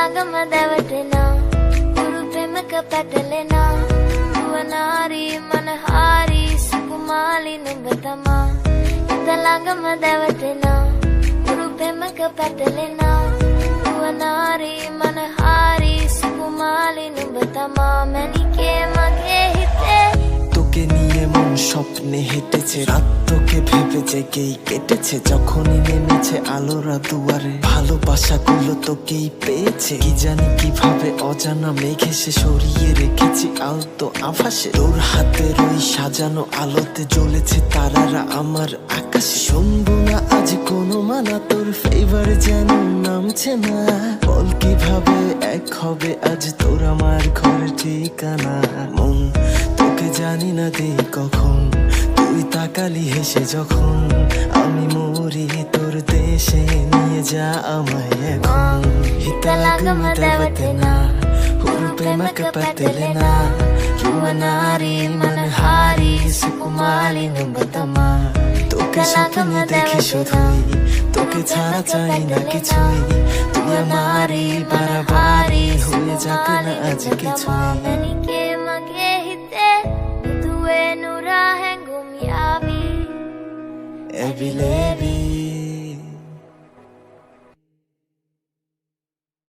හිතලාගම දැවටෙනා උරු පෙමක පැටලෙනා නුවනාරි මනහාරි සුකුමාලි නුඹ තමා හිතලාගම දැවටෙනා උරු පෙමක පැටලෙනා නුවනාරි මනහාරි සුකුමාලි নুඹ තමා මැනිකේ මගේ හිතේ তোকে নিয়ে মন স্বপ্নে হেঁটেছে রাত তোকে ভেবে জেগেই কেটেছে যখনই নেমেছে আলোরা দুয়ারে ভালোবাসাগুলো তোকেই পেয়েছে কি জানি কিভাবে অজানা মেঘে সে সরিয়ে রেখেছি আলতো আভাসে তোর হাতের ওই সাজানো আলোতে জ্বলেছে তারারা আমার আকাশে শুনবো না আজ কোনো মানা তোর ফেভার যেন নামছে না বল কিভাবে এক হবে আজ তোর আমার ঘর ঠিকানা মন তোকে জানি না দেই কখন তুই তাকালি হেসে যখন আমি মরি তোর দেশে নিয়ে যা আমায় এখন හිතලාගම දැවටෙනා ಹುರು ಪ್ರೇಮಕ ಪತೆಲೆನಾ ಯುವನಾರಿ ಮನಹಾರಿ সুকুমালি নুඹ තමা তোকে স্বপ্নে দেখি শুধুই তোকে ছাড়া চাই না কিছুই তুই আমারি বারবারি হয়ে যাক না আজ কিছুই මැනිකේ මගේ හිතේ දුවේ නුරා හැඟුම් යාවි Every lady